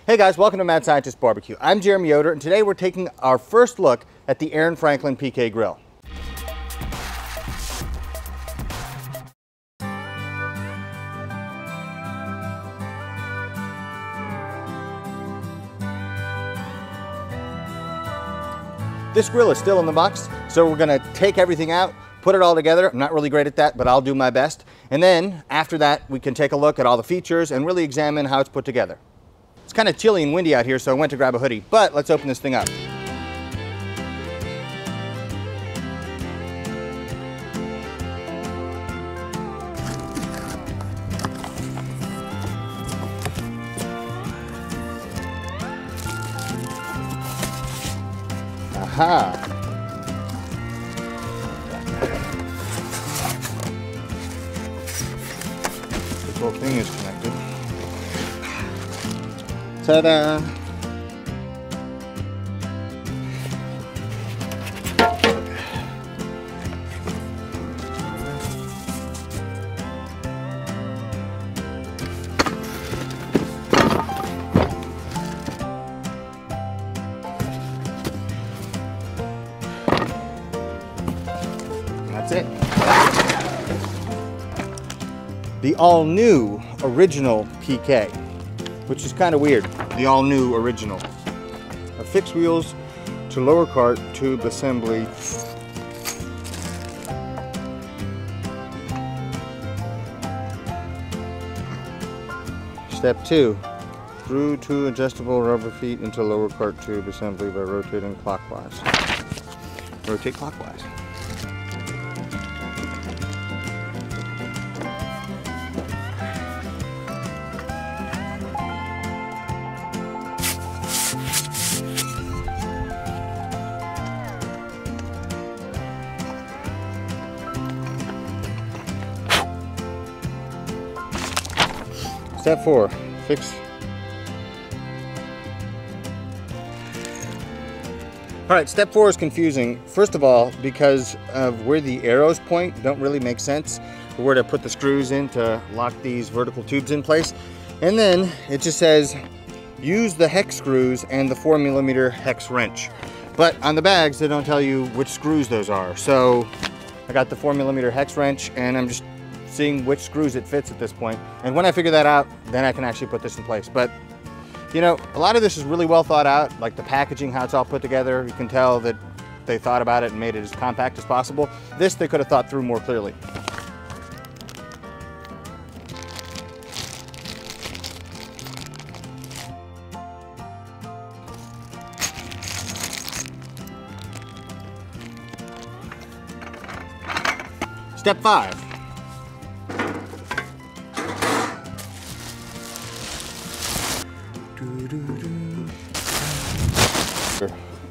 Hey guys, welcome to Mad Scientist BBQ. I'm Jeremy Yoder, and today we're taking our first look at the Aaron Franklin PK grill. This grill is still in the box, so we're gonna take everything out, put it all together. I'm not really great at that, but I'll do my best. And then after that, we can take a look at all the features and really examine how it's put together. It's kind of chilly and windy out here, so I went to grab a hoodie, but let's open this thing up. Aha! This whole thing is connected. Ta-da! That's it. The all-new original PK, which is kind of weird. The all-new original. Affix wheels to lower cart tube assembly. Step 2. Screw 2 adjustable rubber feet into lower cart tube assembly by rotating clockwise. Rotate clockwise. Step 4, fix. All right, step 4 is confusing. First of all, because of where the arrows point don't really make sense for where to put the screws in to lock these vertical tubes in place. And then it just says, use the hex screws and the 4mm hex wrench. But on the bags, they don't tell you which screws those are. So I got the 4mm hex wrench and I'm just seeing which screws it fits at this point. And when I figure that out, then I can actually put this in place. But you know, a lot of this is really well thought out, like the packaging, how it's all put together. You can tell that they thought about it and made it as compact as possible. This they could have thought through more clearly. Step 5.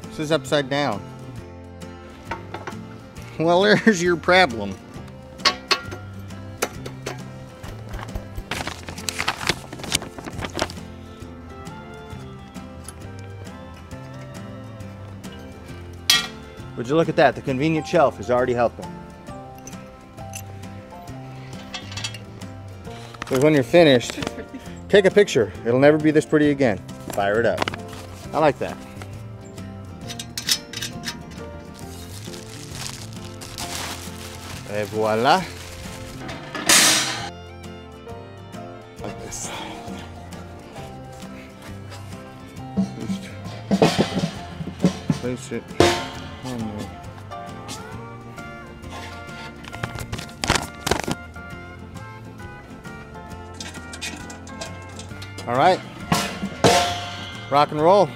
This is upside down. Well, there's your problem. Would you look at that? The convenient shelf is already helping. So when you're finished, take a picture. It'll never be this pretty again. Fire it up. I like that. Et voila. Like this. Just place it on there. All right. Rock and roll.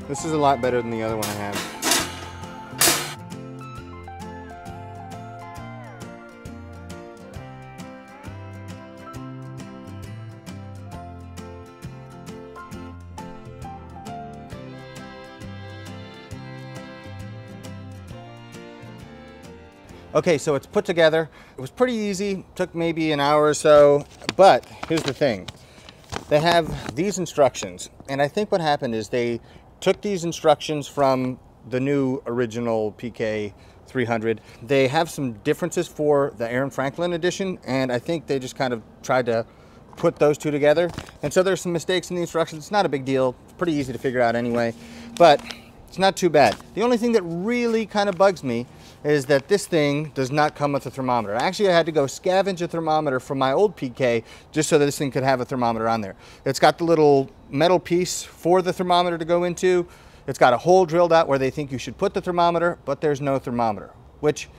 This is a lot better than the other one I had. Okay, so it's put together. It was pretty easy, took maybe an hour or so, but here's the thing. They have these instructions, and I think what happened is they took these instructions from the new original PK 300. They have some differences for the Aaron Franklin edition, and I think they just kind of tried to put those two together. And so there's some mistakes in the instructions. It's not a big deal. It's pretty easy to figure out anyway, but it's not too bad. The only thing that really kind of bugs me is that this thing does not come with a thermometer. Actually, I had to go scavenge a thermometer from my old PK just so that this thing could have a thermometer on there. It's got the little metal piece for the thermometer to go into. It's got a hole drilled out where they think you should put the thermometer, but there's no thermometer, which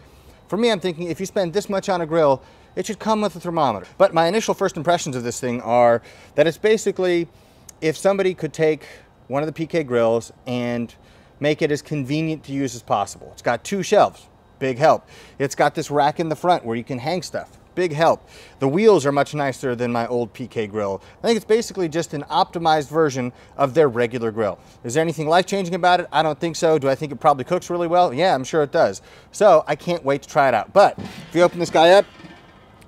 for me, I'm thinking if you spend this much on a grill, it should come with a thermometer. But my initial first impressions of this thing are that it's basically if somebody could take one of the PK grills and make it as convenient to use as possible. It's got 2 shelves, big help. It's got this rack in the front where you can hang stuff, big help. The wheels are much nicer than my old PK grill. I think it's basically just an optimized version of their regular grill. Is there anything life-changing about it? I don't think so. Do I think it probably cooks really well? Yeah, I'm sure it does. So I can't wait to try it out. But if you open this guy up,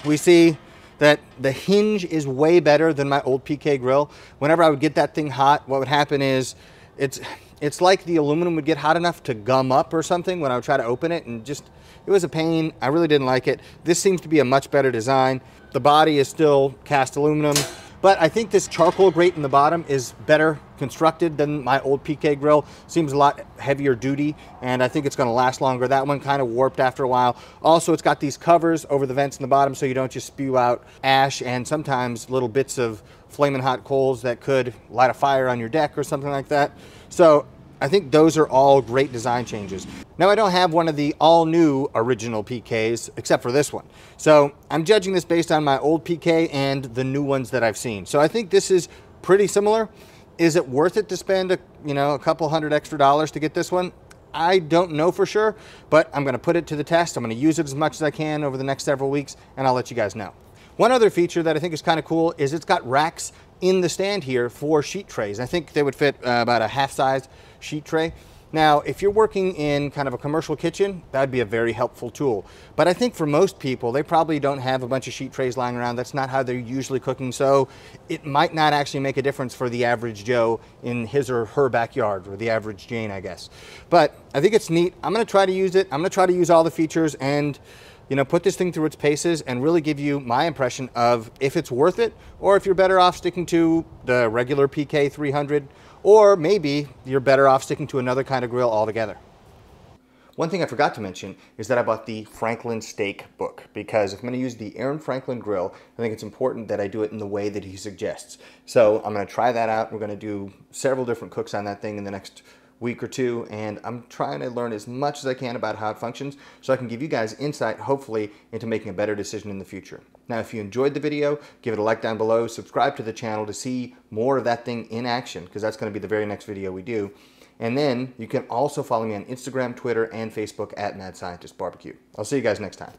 we see that the hinge is way better than my old PK grill. Whenever I would get that thing hot, what would happen is it's like the aluminum would get hot enough to gum up or something when I would try to open it, and just, it was a pain. I really didn't like it. This seems to be a much better design. The body is still cast aluminum, but I think this charcoal grate in the bottom is better constructed than my old PK grill. Seems a lot heavier duty, and I think it's gonna last longer. That one kind of warped after a while. Also, it's got these covers over the vents in the bottom so you don't just spew out ash and sometimes little bits of flaming hot coals that could light a fire on your deck or something like that. So I think those are all great design changes. Now, I don't have one of the all new original PKs except for this one. So I'm judging this based on my old PK and the new ones that I've seen. So I think this is pretty similar. Is it worth it to spend a couple $100 extra to get this one? I don't know for sure, but I'm gonna put it to the test. I'm gonna use it as much as I can over the next several weeks, and I'll let you guys know. One other feature that I think is kind of cool is it's got racks in the stand here for sheet trays. I think they would fit about a half-size sheet tray. Now, if you're working in kind of a commercial kitchen, that'd be a very helpful tool. But I think for most people, they probably don't have a bunch of sheet trays lying around. That's not how they're usually cooking, so it might not actually make a difference for the average Joe in his or her backyard, or the average Jane, I guess. But I think it's neat. I'm gonna try to use it. I'm gonna try to use all the features and put this thing through its paces and really give you my impression of if it's worth it, or if you're better off sticking to the regular PK 300, or maybe you're better off sticking to another kind of grill altogether. One thing I forgot to mention is that I bought the Franklin steak book, because if I'm gonna use the Aaron Franklin grill, I think it's important that I do it in the way that he suggests. So I'm gonna try that out. We're gonna do several different cooks on that thing in the next week or two, and I'm trying to learn as much as I can about how it functions so I can give you guys insight, hopefully, into making a better decision in the future. Now, if you enjoyed the video, give it a like down below, subscribe to the channel to see more of that thing in action, because that's going to be the very next video we do. And then you can also follow me on Instagram, Twitter, and Facebook at Mad Scientist BBQ. I'll see you guys next time.